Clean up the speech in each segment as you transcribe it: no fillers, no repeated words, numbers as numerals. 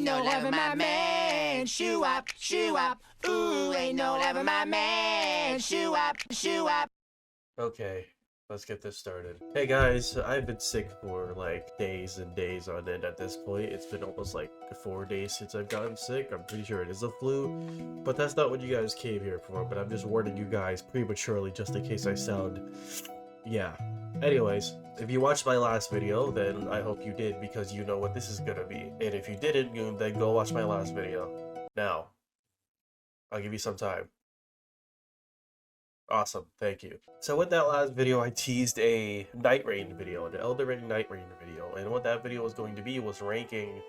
ain't no loving my man. Shoo up, shoo up. Ooh, ain't no loving my man. Shoo up, shoo up. Okay, let's get this started. Hey guys, I've been sick for like days and days on end at this point. It's been almost like 4 days since I've gotten sick. I'm pretty sure it is a flu, but that's not what you guys came here for. But I'm just warning you guys prematurely just in case I sound... yeah. Anyways, if you watched my last video, then I hope you did because you know what this is gonna be. And if you didn't, then go watch my last video. Now, I'll give you some time. Awesome, thank you. So with that last video, I teased a Nightreign video, an Elden Ring Nightreign video, and what that video was going to be was ranking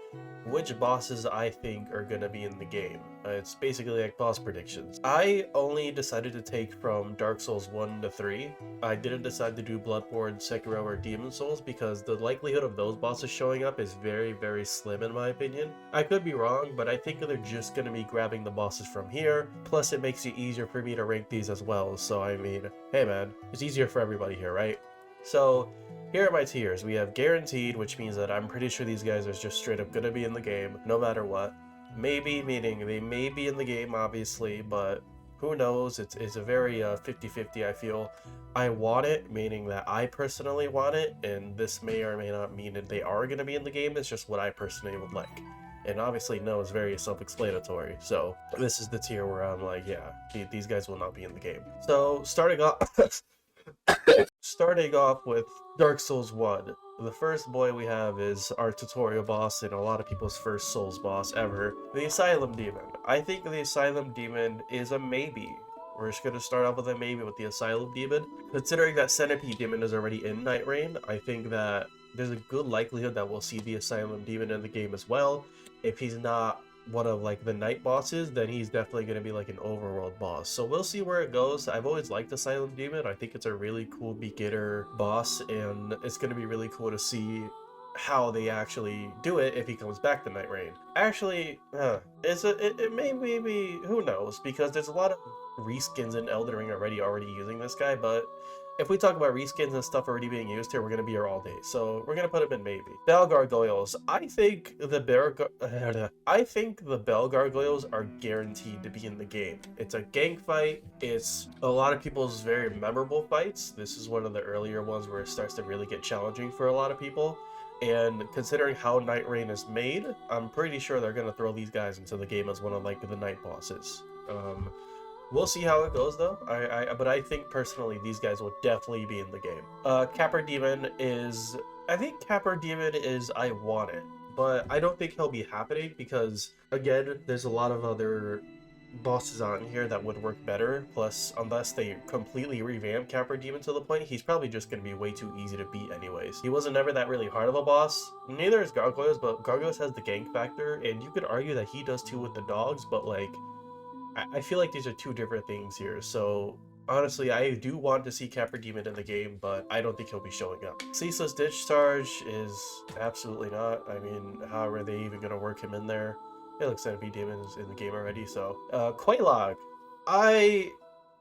which bosses I think are going to be in the game. It's basically like boss predictions. I only decided to take from Dark Souls 1 to 3. I didn't decide to do Bloodborne, Sekiro, or Demon Souls because the likelihood of those bosses showing up is very, very slim in my opinion. I could be wrong, but I think they're just going to be grabbing the bosses from here, plus it makes it easier for me to rank these as well. So I mean, hey man, it's easier for everybody here, right? So here are my tiers. We have guaranteed, which means that I'm pretty sure these guys are just straight up gonna be in the game, no matter what. Maybe, meaning they may be in the game, obviously, but who knows? It's a very 50-50, I feel. I want it, meaning that I personally want it, and this may or may not mean that they are gonna be in the game. It's just what I personally would like. And obviously no is very self-explanatory, so this is the tier where I'm like, yeah, these guys will not be in the game. So starting off with Dark Souls 1, the first boy we have is our tutorial boss and a lot of people's first Souls boss ever, the Asylum Demon. I think the Asylum Demon is a maybe. We're just going to start off with a maybe with the Asylum Demon. Considering that Centipede Demon is already in Nightreign, I think that there's a good likelihood that we'll see the Asylum Demon in the game as well. If he's not one of like the night bosses, then he's definitely going to be like an overworld boss. So we'll see where it goes. I've always liked Asylum Demon. I think it's a really cool beginner boss, and it's going to be really cool to see how they actually do it if he comes back to Nightreign. Actually, it may be, who knows, because there's a lot of reskins in Elden Ring already using this guy, but if we talk about reskins and stuff already being used here, we're going to be here all day. So we're going to put him in maybe. Bell Gargoyles. I think the Bell Gargoyles are guaranteed to be in the game. It's a gang fight. It's a lot of people's very memorable fights. This is one of the earlier ones where it starts to really get challenging for a lot of people. And considering how Nightreign is made, I'm pretty sure they're going to throw these guys into the game as one of like the night bosses. We'll see how it goes though. But I think personally these guys will definitely be in the game. Capper Demon is... I think Capper Demon is I want it. But I don't think he'll be happening because, again, there's a lot of other bosses on here that would work better. Plus, unless they completely revamp Capper Demon to the point, he's probably just going to be way too easy to beat anyways. He wasn't ever that really hard of a boss. Neither is Gargoyles, but Gargoyles has the gank factor, and you could argue that he does too with the dogs, but like... I feel like these are two different things here, so honestly, I do want to see Capper Demon in the game, but I don't think he'll be showing up. Ceaseless Discharge is absolutely not. I mean, how are they even going to work him in there? It looks like Centipede Demon is in the game already, so... Quelaag. I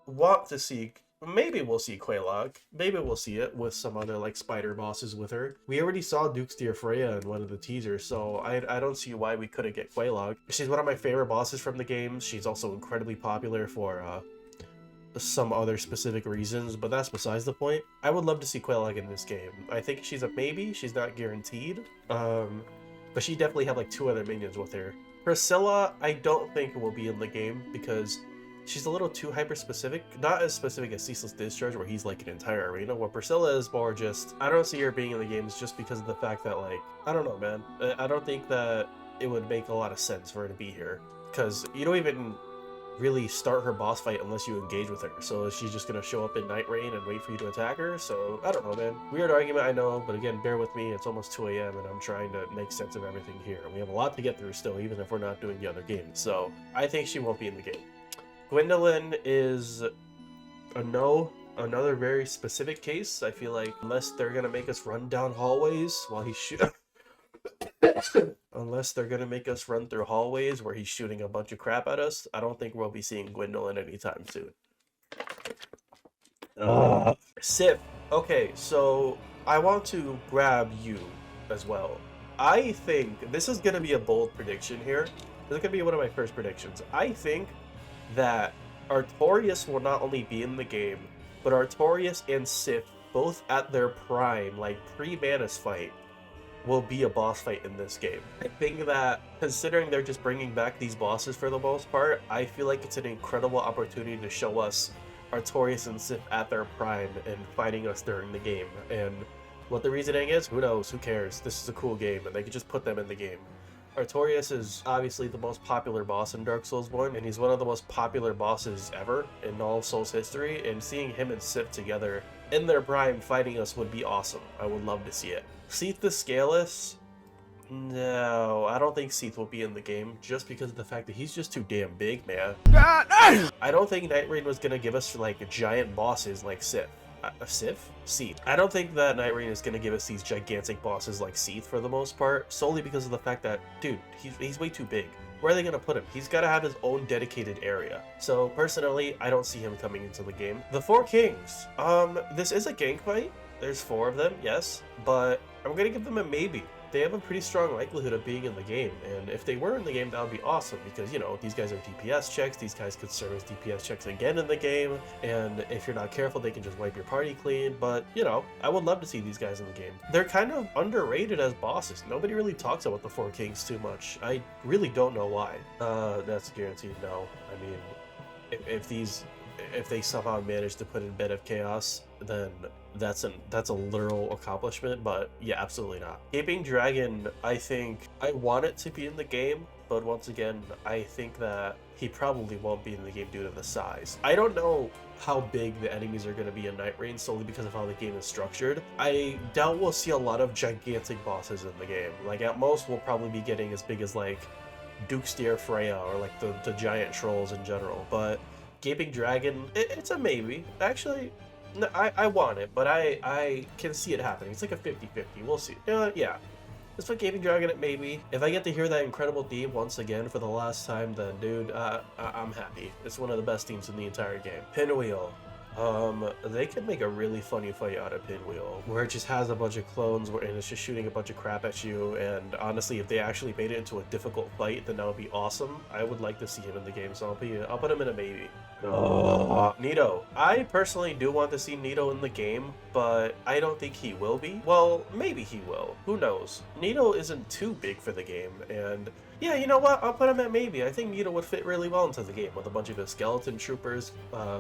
want to see... Maybe we'll see Quelaag. Maybe we'll see it with some other like spider bosses with her. We already saw Duke's Dear Freya in one of the teasers, so I don't see why we couldn't get Quelaag. She's one of my favorite bosses from the game. She's also incredibly popular for some other specific reasons, but that's besides the point. I would love to see Quelaag in this game. I think she's a maybe. She's not guaranteed. But she definitely have like 2 other minions with her. Priscilla, I don't think will be in the game because she's a little too hyper-specific. Not as specific as Ceaseless Discharge, where he's like an entire arena. Where Priscilla is more just... I don't see her being in the games just because of the fact that, like... I don't know, man. I don't think that it would make a lot of sense for her to be here. Because you don't even really start her boss fight unless you engage with her. So she's just going to show up in Nightreign and wait for you to attack her. So, I don't know, man. Weird argument, I know. But again, bear with me. It's almost 2 a.m. and I'm trying to make sense of everything here. We have a lot to get through still, even if we're not doing the other games. So, I think she won't be in the game. Gwendolyn is a no, another very specific case. I feel like unless they're gonna make us run down hallways while he's unless they're gonna make us run through hallways where he's shooting a bunch of crap at us, I don't think we'll be seeing Gwendolyn anytime soon. Sif. Okay, so I want to grab you as well. I think this is going to be a bold prediction here. This is going to be one of my first predictions. I think that Artorias will not only be in the game, but Artorias and Sif, both at their prime, like pre-Manus fight, will be a boss fight in this game. I think that, considering they're just bringing back these bosses for the most part, I feel like it's an incredible opportunity to show us Artorias and Sif at their prime and fighting us during the game. And what the reasoning is, who knows, who cares? This is a cool game, and they could just put them in the game. Artorias is obviously the most popular boss in Dark Souls 1, and he's one of the most popular bosses ever in all of Souls history, and seeing him and Sif together in their prime fighting us would be awesome. I would love to see it. Seath the Scaleless? No, I don't think Seath will be in the game, just because of the fact that he's just too damn big, man. I don't think Nightreign was gonna give us, like, giant bosses like Sif. Sif? Seath. I don't think that Nightreign is going to give us these gigantic bosses like Seath for the most part, solely because of the fact that, dude, he's way too big. Where are they going to put him? He's got to have his own dedicated area. So, personally, I don't see him coming into the game. The Four Kings. This is a gank fight. There's 4 of them, yes, but I'm going to give them a maybe. They have a pretty strong likelihood of being in the game, and if they were in the game, that would be awesome, because, you know, these guys are DPS checks, these guys could serve as DPS checks again in the game, and if you're not careful, they can just wipe your party clean, but, you know, I would love to see these guys in the game. They're kind of underrated as bosses. Nobody really talks about the Four Kings too much. I really don't know why. That's guaranteed no. I mean, if they somehow manage to put in Bed of Chaos, then that's a literal accomplishment, but yeah, absolutely not. Gaping Dragon, I think I want it to be in the game, but once again, I think that he probably won't be in the game due to the size. I don't know how big the enemies are going to be in Nightreign solely because of how the game is structured. I doubt we'll see a lot of gigantic bosses in the game. Like, at most, we'll probably be getting as big as, like, Duke's Freya or, like, the giant trolls in general, but Gaping Dragon, it's a maybe. Actually, no, I want it, but I can see it happening. It's like a 50-50. We'll see. Yeah. Let's put Gaping Dragon at maybe. If I get to hear that incredible theme once again for the last time, then, dude, I'm happy. It's one of the best themes in the entire game. Pinwheel. They could make a really funny fight out of Pinwheel, where it just has a bunch of clones and it's just shooting a bunch of crap at you, and honestly, if they actually made it into a difficult fight, then that would be awesome. I would like to see him in the game, so I'll put him in a maybe. Nito. I personally do want to see Nito in the game, but I don't think he will be. Well, maybe he will. Who knows? Nito isn't too big for the game, and yeah, you know what? I'll put him at maybe. I think Nito would fit really well into the game with a bunch of his skeleton troopers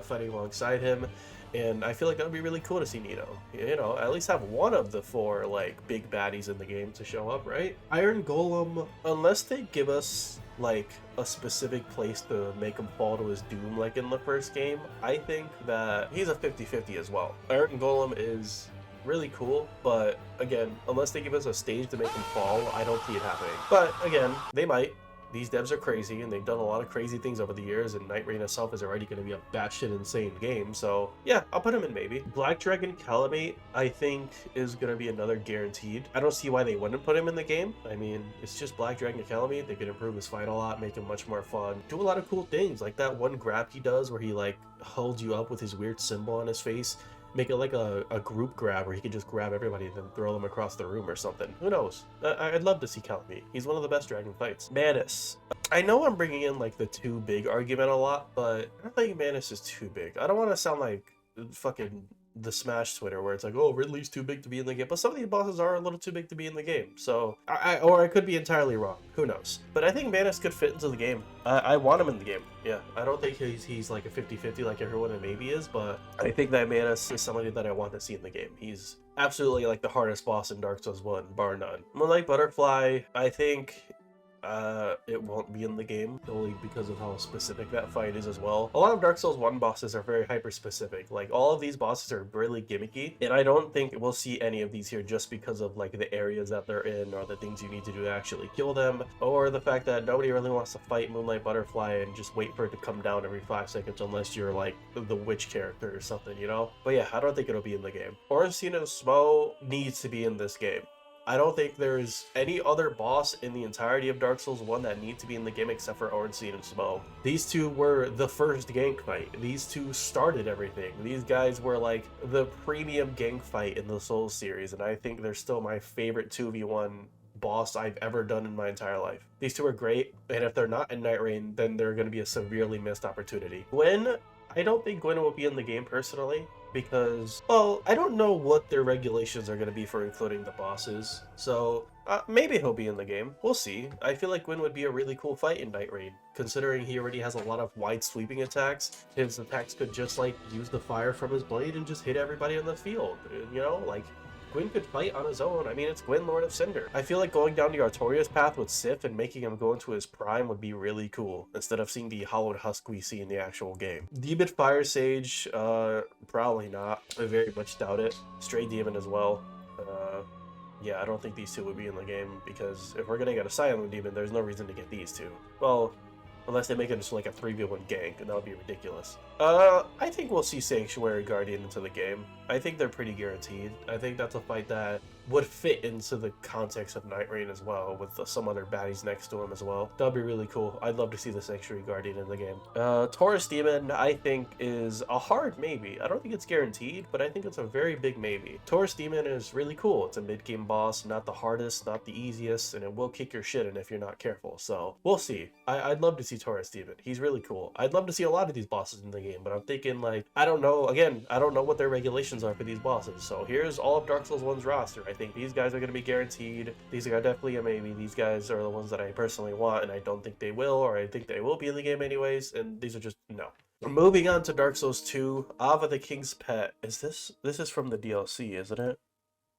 fighting alongside him, and I feel like that would be really cool to see Nito. You know, at least have one of the 4, like, big baddies in the game to show up, right? Iron Golem, unless they give us, like, a specific place to make him fall to his doom like in the first game, I think that he's a 50-50 as well. Iron Golem is really cool, but again, unless they give us a stage to make him fall, I don't see it happening. But again, they might. These devs are crazy, and they've done a lot of crazy things over the years, and Nightreign itself is already going to be a batshit insane game, so yeah, I'll put him in maybe. Black Dragon Calamate, I think, is going to be another guaranteed. I don't see why they wouldn't put him in the game. I mean, it's just Black Dragon Calamate. They could improve his fight a lot, make him much more fun, do a lot of cool things, like that one grab he does where he, like, holds you up with his weird symbol on his face. Make it like a group grab where he can just grab everybody and then throw them across the room or something. Who knows? I'd love to see Calamite. He's one of the best dragon fights. Manus. I know I'm bringing in, like, the too big argument a lot, but I don't think Manus is too big. I don't want to sound like fucking the Smash Twitter where it's like, oh, Ridley's too big to be in the game, but some of these bosses are a little too big to be in the game, so or I could be entirely wrong, who knows, but I think Manus could fit into the game. I want him in the game. Yeah, I don't think he's like a 50-50 like everyone in maybe is, but I think that Manus is somebody that I want to see in the game. He's absolutely, like, the hardest boss in Dark Souls 1, bar none. Moonlight Butterfly, I think it won't be in the game, solely because of how specific that fight is as well. A lot of Dark Souls 1 bosses are very hyper-specific. Like, all of these bosses are really gimmicky, and I don't think we'll see any of these here just because of, like, the areas that they're in, or the things you need to do to actually kill them, or the fact that nobody really wants to fight Moonlight Butterfly and just wait for it to come down every 5 seconds unless you're, like, the witch character or something, you know? But yeah, I don't think it'll be in the game. Ornstein and Smo needs to be in this game. I don't think there's any other boss in the entirety of Dark Souls 1 that need to be in the game except for Ornstein and Smo. These two were the first gank fight. These two started everything. These guys were like the premium gank fight in the Souls series, and I think they're still my favorite 2v1 boss I've ever done in my entire life. These two are great, and if they're not in Nightreign, then they're going to be a severely missed opportunity. Gwen, I don't think Gwen will be in the game personally, because, well, I don't know what their regulations are going to be for including the bosses, so maybe he'll be in the game. We'll see. I feel like Gwen would be a really cool fight in Nightreign, considering he already has a lot of wide sweeping attacks. His attacks could just, like, use the fire from his blade and just hit everybody on the field, you know? Like, Gwyn could fight on his own. I mean, it's Gwyn, Lord of Cinder. I feel like going down the Artorias path with Sif and making him go into his prime would be really cool, instead of seeing the hollowed husk we see in the actual game. Demon Fire Sage, probably not. I very much doubt it. Stray Demon as well. Yeah, I don't think these two would be in the game, because if we're gonna get a Silent Demon, there's no reason to get these two. Well, unless they make it just like a 3v1 gank, and that would be ridiculous. I think we'll see Sanctuary Guardian into the game. I think they're pretty guaranteed. I think that's a fight that would fit into the context of Nightreign as well, with some other baddies next to him as well. That'd be really cool. I'd love to see the Sanctuary Guardian in the game. Taurus Demon, I think, is a hard maybe. I don't think it's guaranteed, but I think it's a very big maybe. Taurus Demon is really cool. It's a mid-game boss, not the hardest, not the easiest, and it will kick your shit in if you're not careful. So, we'll see. I'd love to see Taurus Demon. He's really cool. I'd love to see a lot of these bosses in the game, but I'm thinking, like, I don't know, again, I don't know what their regulations are for these bosses. So here's all of Dark Souls 1's roster. I think these guys are going to be guaranteed. These are definitely a maybe. These guys are the ones that I personally want, and I don't think they will, or I think they will be in the game anyways, and these are just, no. Moving on to Dark Souls 2, Ava the King's Pet. This is from the DLC, isn't it?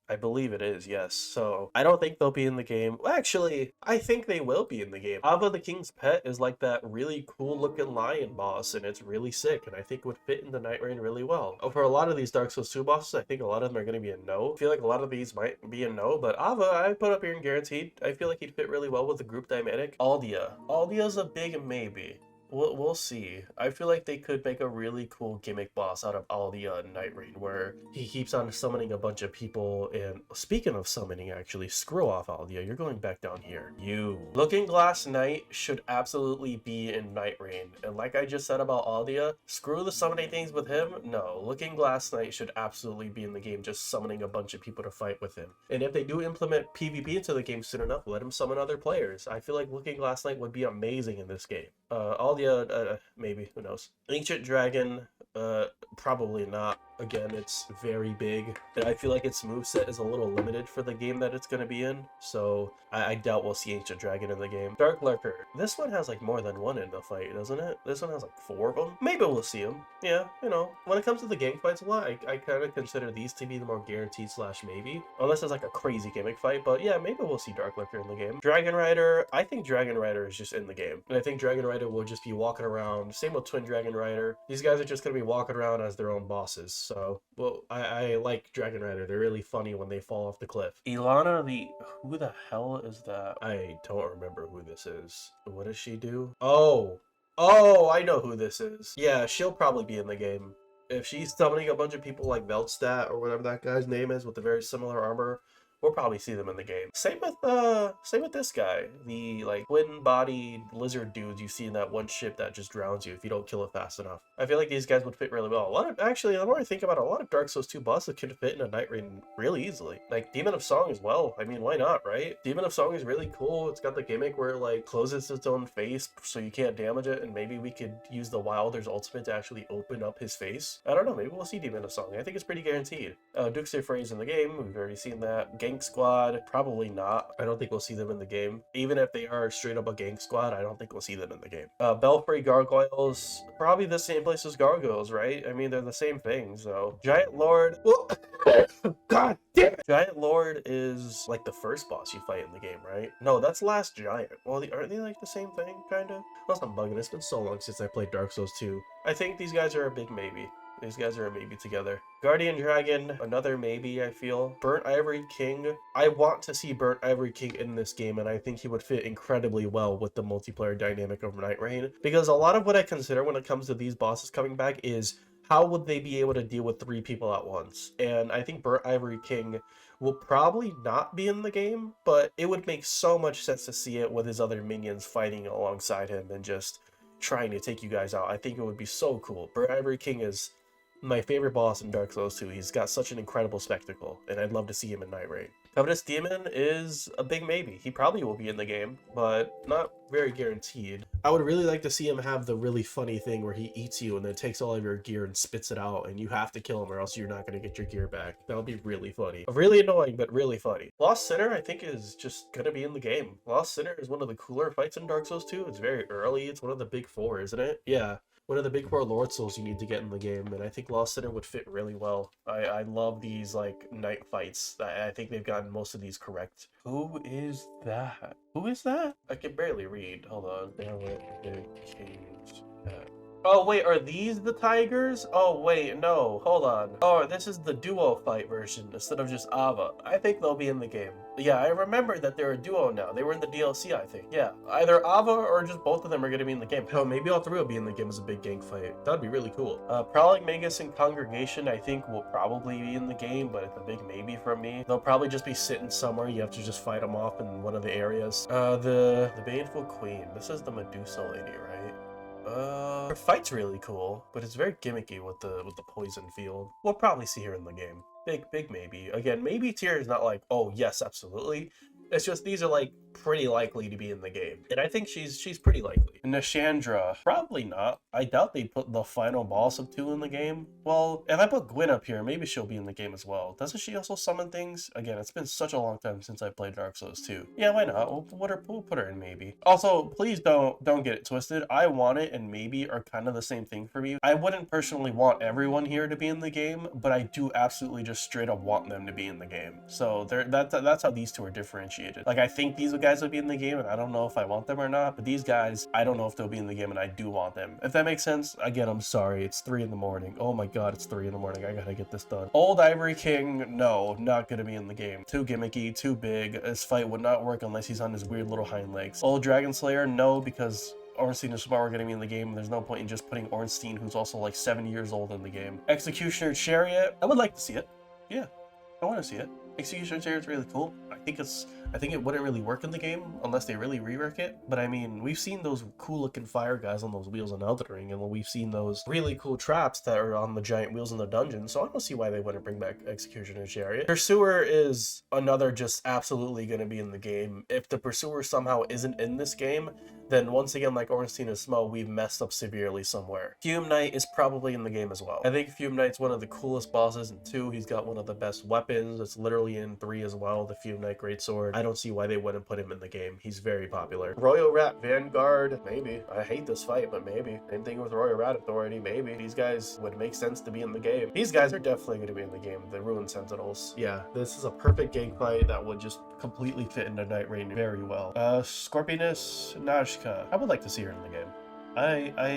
I believe it is, yes. So, I don't think they'll be in the game. Well, actually, I think they will be in the game. Ava the King's Pet is like that really cool looking lion boss, and it's really sick, and I think would fit into Nightreign really well. For a lot of these Dark Souls 2 bosses, I think a lot of them are going to be a no. I feel like a lot of these might be a no, but Ava, I put up here in guaranteed. I feel like he'd fit really well with the group dynamic. Aldia. Aldia's a big maybe. We'll see. I feel like they could make a really cool gimmick boss out of Aldia in Nightreign, where he keeps on summoning a bunch of people, and speaking of summoning, actually, screw off Aldia, you're going back down here. You. Looking Glass Knight should absolutely be in Nightreign, and like I just said about Aldia, screw the summoning things with him, no. Looking Glass Knight should absolutely be in the game, just summoning a bunch of people to fight with him. And if they do implement PvP into the game soon enough, let him summon other players. I feel like Looking Glass Knight would be amazing in this game. Aldia, maybe, who knows. Ancient Dragon, probably not. Again, it's very big, and I feel like its moveset is a little limited for the game that it's going to be in, so I doubt we'll see Ancient Dragon in the game. Dark Lurker. This one has like more than one in the fight, doesn't it? This one has like 4 of them. Maybe we'll see him. Yeah, you know, when it comes to the gang fights a lot, I kind of consider these to be the more guaranteed / maybe. Unless it's like a crazy gimmick fight, but yeah, maybe we'll see Dark Lurker in the game. Dragon Rider, I think Dragon Rider is just in the game, and I think Dragon Rider will just be walking around. Same with Twin Dragon Rider. These guys are just going to be walking around as their own bosses, so, well, I like Dragon Rider. They're really funny when they fall off the cliff. Ilana, who the hell is that? I don't remember who this is. What does she do? Oh, I know who this is. Yeah, she'll probably be in the game. If she's summoning a bunch of people like Veldstat or whatever that guy's name is with the very similar armor, we'll probably see them in the game. Same with this guy. The like twin-bodied lizard dudes you see in that one ship that just drowns you if you don't kill it fast enough. I feel like these guys would fit really well. Actually, the more I think about it, a lot of Dark Souls 2 bosses can fit in a Nightreign really easily. Like Demon of Song as well. I mean, why not, right? Demon of Song is really cool. It's got the gimmick where it like closes its own face so you can't damage it, and maybe we could use the Wilder's ultimate to actually open up his face. I don't know, maybe we'll see Demon of Song. I think it's pretty guaranteed. Dukes of Frey's in the game. We've already seen that. Gank Squad, probably not. I don't think we'll see them in the game. Even if they are straight up a gang squad, I don't think we'll see them in the game. Belfry Gargoyles, probably the same place as Gargoyles, right? I mean, they're the same thing, so. Giant Lord, God damn it! Giant Lord is like the first boss you fight in the game, right? No, that's Last Giant. Well, aren't they like the same thing, kinda? Unless I'm bugging, it's been so long since I played Dark Souls 2. I think these guys are a big maybe. These guys are a maybe together. Guardian Dragon, another maybe, I feel. Burnt Ivory King. I want to see Burnt Ivory King in this game, and I think he would fit incredibly well with the multiplayer dynamic of Nightreign. Because a lot of what I consider when it comes to these bosses coming back is how would they be able to deal with 3 people at once? And I think Burnt Ivory King will probably not be in the game, but it would make so much sense to see it with his other minions fighting alongside him and just trying to take you guys out. I think it would be so cool. Burnt Ivory King is my favorite boss in Dark Souls 2. He's got such an incredible spectacle, and I'd love to see him in Nightreign. Covetous Demon is a big maybe. He probably will be in the game, but not very guaranteed. I would really like to see him have the really funny thing where he eats you and then takes all of your gear and spits it out, and you have to kill him or else you're not going to get your gear back. That would be really funny. Really annoying, but really funny. Lost Sinner, I think, is just going to be in the game. Lost Sinner is one of the cooler fights in Dark Souls 2. It's very early. It's one of the big four, isn't it? Yeah. One of the big four Lord Souls you need to get in the game, and I think Lost Sinner would fit really well. I love these, like, night fights. I think they've gotten most of these correct. Who is that? Who is that? I can barely read. Hold on. Big King's Cat. Oh, wait, are these the tigers? Oh, wait, no, hold on. Oh, this is the duo fight version instead of just Ava. I think they'll be in the game. Yeah, I remember that they're a duo now. They were in the DLC, I think. Yeah, either Ava or just both of them are going to be in the game. Hell, maybe all three will be in the game as a big gang fight. That'd be really cool. Prowling Magus and Congregation, I think, will probably be in the game, but it's a big maybe from me. They'll probably just be sitting somewhere. You have to just fight them off in one of the areas. The Baneful Queen. This is the Medusa lady, right? Her fight's really cool, but it's very gimmicky with the poison field. We'll probably see her in the game. Big maybe. Again, maybe tier is not like, oh yes, absolutely. It's just these are like pretty likely to be in the game, and I think she's pretty likely. Nashandra, probably not. I doubt they put the final boss of 2 in the game. Well, if I put Gwyn up here, maybe she'll be in the game as well. Doesn't she also summon things? Again, it's been such a long time since I played Dark Souls 2. Yeah, why not? We'll put her in maybe. Also, please don't get it twisted. I want it and maybe are kind of the same thing for me. I wouldn't personally want everyone here to be in the game, but I do absolutely just straight up want them to be in the game. So that's how these two are differentiated. Like, I think these guys will be in the game, and I don't know if I want them or not, but these guys, I don't know if they'll be in the game, and I do want them. If that makes sense. Again, I'm sorry, it's 3 in the morning. Oh my god, it's 3 in the morning. I gotta get this done. Old Ivory King, no, not gonna be in the game. Too gimmicky, too big. This fight would not work unless he's on his weird little hind legs. Old Dragon Slayer, no, because Ornstein and Smart are going to be in the game, and there's no point in just putting Ornstein, who's also like 7 years old, in the game. Executioner Chariot, I would like to see it. Yeah, I want to see it. Executioner Chariot's really cool. I think it wouldn't really work in the game unless they really rework it. But I mean, we've seen those cool looking fire guys on those wheels in Elden Ring, and we've seen those really cool traps that are on the giant wheels in the dungeon. So I don't see why they wouldn't bring back Executioner Chariot. Pursuer is another just absolutely going to be in the game. If the Pursuer somehow isn't in this game, then once again, like Ornstein and Smo, we've messed up severely somewhere. Fume Knight is probably in the game as well. I think Fume Knight's one of the coolest bosses in 2. He's got one of the best weapons. It's literally in 3 as well, the Fume Knight Greatsword. I don't see why they wouldn't put him in the game. He's very popular. Royal Rat Vanguard, maybe. I hate this fight, but maybe. Same thing with Royal Rat Authority, maybe. These guys would make sense to be in the game. These guys are definitely going to be in the game. The Ruined Sentinels. Yeah, this is a perfect gang fight that would just completely fit into Nightreign very well. Scorpioness Najka. I would like to see her in the game.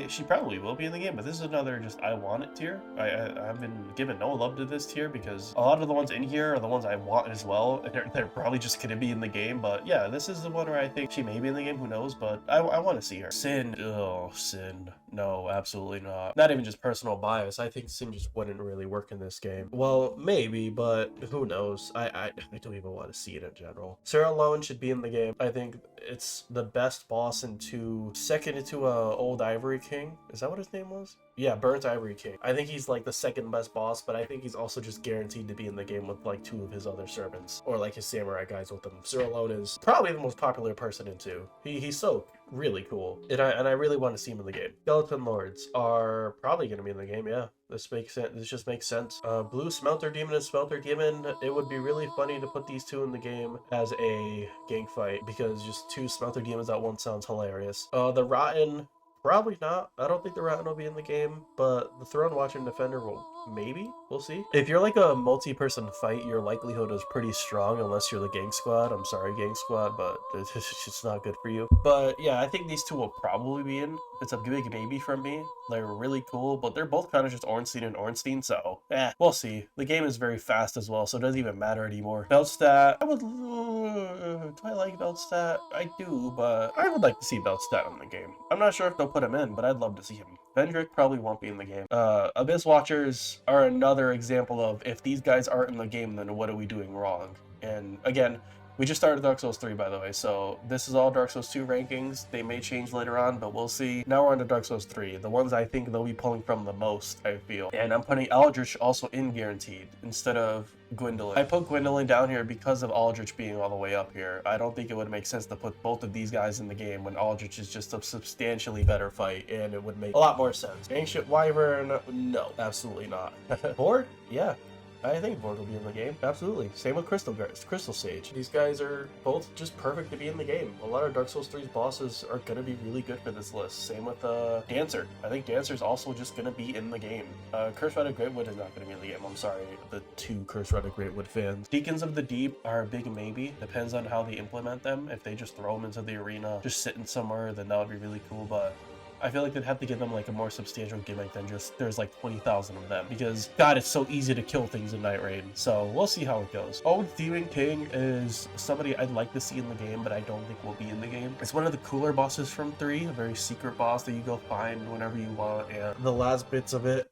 She probably will be in the game, but this is another just I want it tier. I've been giving no love to this tier because a lot of the ones in here are the ones I want as well, and they're probably just gonna be in the game. But yeah, this is the one where I think she may be in the game, who knows, but I want to see her. Sin, oh, Sin. No, absolutely not. Not even just personal bias. I think Sin just wouldn't really work in this game. Well, maybe, but who knows? I don't even want to see it in general. Sir Alone should be in the game. I think it's the best boss into second into Old Ivory King. Is that what his name was? Yeah, Burnt Ivory King. I think he's like the second best boss, but I think he's also just guaranteed to be in the game with like 2 of his other servants, or like his samurai guys with him. Sir Alone is probably the most popular person in 2. He's so really cool, and I really want to see him in the game. Skeleton Lords are probably going to be in the game. Yeah, this makes sense. This just makes sense. Blue Smelter Demon and Smelter Demon. It would be really funny to put these 2 in the game as a gang fight, because just 2 Smelter Demons at once sounds hilarious. The Rotten, probably not. I don't think the Rotten will be in the game, but the Throne Watcher and Defender will. Maybe? We'll see. If you're like a multi-person fight, your likelihood is pretty strong unless you're the Gang Squad. I'm sorry, Gang Squad, but it's just not good for you. But yeah, I think these 2 will probably be in. It's a big maybe from me. They're really cool, but they're both kind of just Ornstein and Ornstein, so we'll see. The game is very fast as well, so it doesn't even matter anymore. Beltstat, do I like Beltstat? I do, but I would like to see Beltstat in the game. I'm not sure if they'll put him in, but I'd love to see him. Vendrick probably won't be in the game. Abyss Watchers are another example of, if these guys aren't in the game, then what are we doing wrong? And again, We just started Dark Souls 3, by the way, so this is all Dark Souls 2 rankings. They may change later on, but we'll see. Now we're on to Dark Souls 3, the ones I think they'll be pulling from the most, I feel. And I'm putting Aldrich also in guaranteed instead of Gwendolyn. I put Gwendolyn down here because of Aldrich being all the way up here. I don't think it would make sense to put both of these guys in the game when Aldrich is just a substantially better fight, and it would make a lot more sense. Ancient Wyvern, no, absolutely not. Board? Yeah. I think Board will be in the game. Absolutely. Same with Crystal Sage. These guys are both just perfect to be in the game. A lot of Dark Souls 3's bosses are going to be really good for this list. Same with Dancer. I think Dancer's also just going to be in the game. Curse-Ridden Greatwood is not going to be in the game. I'm sorry, the 2 Curse-Ridden Greatwood fans. Deacons of the Deep are a big maybe. Depends on how they implement them. If they just throw them into the arena, just sitting somewhere, then that would be really cool, but I feel like they'd have to give them like a more substantial gimmick than just there's like 20,000 of them, because God, it's so easy to kill things in Nightreign. So we'll see how it goes. Oh, Demon King is somebody I'd like to see in the game, but I don't think will be in the game. It's one of the cooler bosses from 3, a very secret boss that you go find whenever you want, and the last bits of it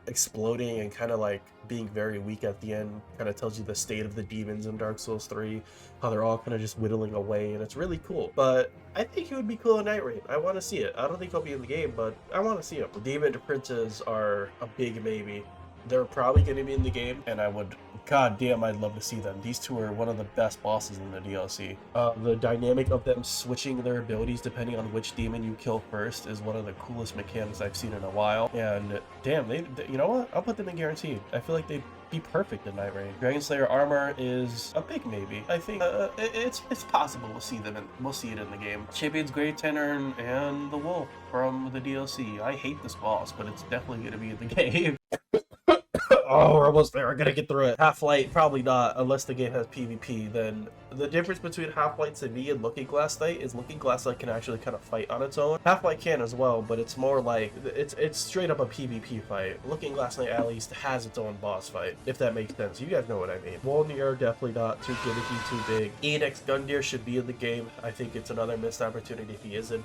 exploding and kind of like being very weak at the end kind of tells you the state of the demons in Dark Souls 3, how they're all kind of just whittling away, and it's really cool. But I think he would be cool in Nightreign. I want to see it. I don't think he'll be in the game, but I want to see him. The Demon Princes are a big maybe. They're probably going to be in the game, and I would, god damn, I'd love to see them. These two are one of the best bosses in the DLC. The dynamic of them switching their abilities depending on which demon you kill first is one of the coolest mechanics I've seen in a while. And damn, they you know what? I'll put them in guaranteed. I feel like they'd be perfect in Nightreign. Dragon Slayer armor is a big maybe. I think it's possible we'll see them and we'll see it in the game. Champion's Great Tenor and the Wolf from the DLC. I hate this boss, but it's definitely going to be in the game. Oh, we're almost there. We're gonna get through it. Half-Light, probably not, unless the game has PvP. Then the difference between Half-Light to me and Looking Glass Knight is Looking Glass Knight can actually kind of fight on its own. Half-Light can as well, but it's more like it's straight up a PvP fight. Looking Glass Knight at least has its own boss fight, if that makes sense. You guys know what I mean. Wolnir, definitely not too gimmicky, too big. Edex Gundyr should be in the game. I think it's another missed opportunity if he isn't.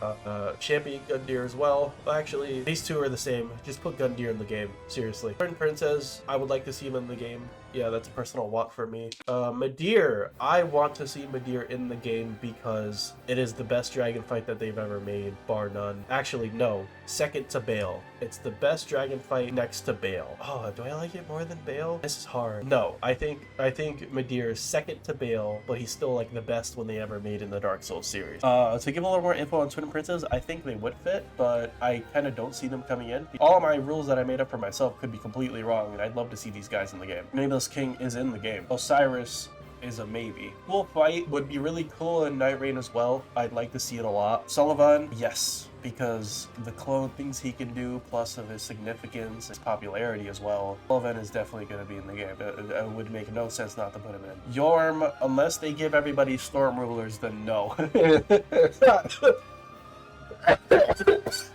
Champion Gundyr as well. Actually, these two are the same. Just put Gundyr in the game. Seriously. Twin Princess, I would like to see him in the game. Yeah, that's a personal want for me. Midir, I want to see Midir in the game because it is the best dragon fight that they've ever made, bar none. Actually, no. Second to Bale. It's the best dragon fight next to Bale. Oh, do I like it more than Bale? This is hard. No, I think Midir is second to Bale, but he's still like the best one they ever made in the Dark Souls series. To give a little more info on Twin Princes, I think they would fit, but I kind of don't see them coming in. All of my rules that I made up for myself could be completely wrong, and I'd love to see these guys in the game. Nameless King is in the game. Osiris is a maybe. Cool fight would be really cool in Nightreign as well. I'd like to see it a lot. Sullivan, yes, because the clone things he can do, plus of his significance, his popularity as well. Sullivan is definitely going to be in the game. It would make no sense not to put him in. Yorm, unless they give everybody Storm Rulers, then no.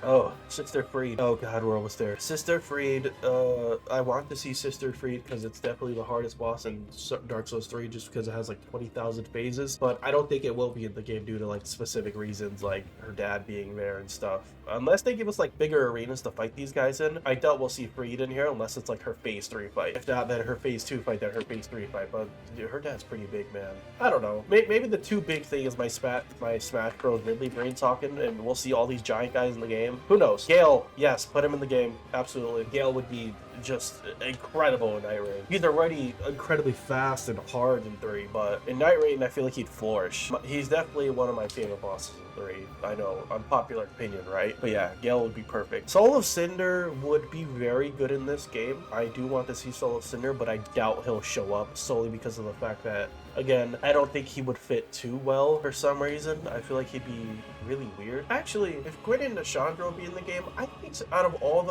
Oh, Sister Freed. Oh god, we're almost there. Sister Freed, I want to see Sister Freed because it's definitely the hardest boss in Dark Souls 3 just because it has like 20,000 phases, but I don't think it will be in the game due to like specific reasons like her dad being there and stuff. Unless they give us like bigger arenas to fight these guys in, I doubt we'll see Freed in here unless it's like her phase 3 fight. If not, then her phase 2 fight, then her phase 3 fight, but dude, her dad's pretty big, man. I don't know. Maybe the two big thing is my Smash Bros. Ridley brain talking, and we'll see all these giant guys in the game. Who knows? Gale, yes, put him in the game. Absolutely. Gale would be just incredible in Nightreign. He's already incredibly fast and hard in 3, but in Nightreign, I feel like he'd flourish. He's definitely one of my favorite bosses in 3. I know, unpopular opinion, right? But yeah, Gale would be perfect. Soul of Cinder would be very good in this game. I do want to see Soul of Cinder, but I doubt he'll show up solely because of the fact that, again, I don't think he would fit too well for some reason. I feel like he'd be really weird. Actually, if Gwyn and Nashandra be in the game, I think out of all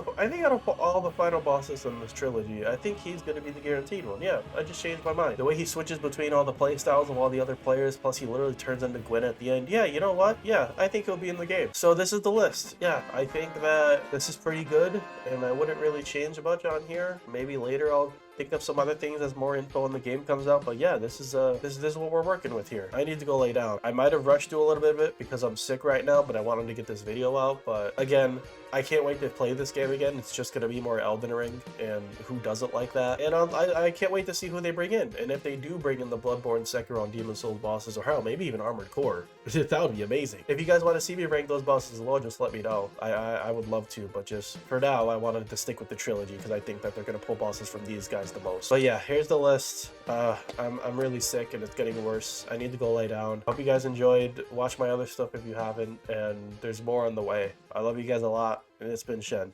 the final bosses in this trilogy, I think he's going to be the guaranteed one. Yeah, I just changed my mind. The way he switches between all the playstyles of all the other players, plus he literally turns into Gwyn at the end. Yeah, you know what? Yeah, I think he'll be in the game. So this is the list. Yeah, I think that this is pretty good, and I wouldn't really change much on here. Maybe later I'll think of some other things as more info in the game comes out. But yeah, this is what we're working with here. I need to go lay down. I might have rushed through a little bit of it because I'm sick right now, but I wanted to get this video out. But again, I can't wait to play this game again. It's just gonna be more Elden Ring, and who doesn't like that? And I can't wait to see who they bring in. And if they do bring in the Bloodborne, Sekiro, and Demon Souls bosses, or hell, maybe even Armored Core, that would be amazing. If you guys want to see me rank those bosses as well, just let me know. I would love to, but just for now, I wanted to stick with the trilogy because I think that they're gonna pull bosses from these guys the most. But yeah, here's the list. I'm really sick and it's getting worse. I need to go lay down. Hope you guys enjoyed. Watch my other stuff if you haven't, and there's more on the way. I love you guys a lot, and it's been Shen.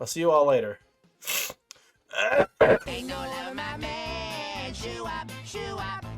I'll see you all later. Ain't no lover, my man. Shoo up, shoo up.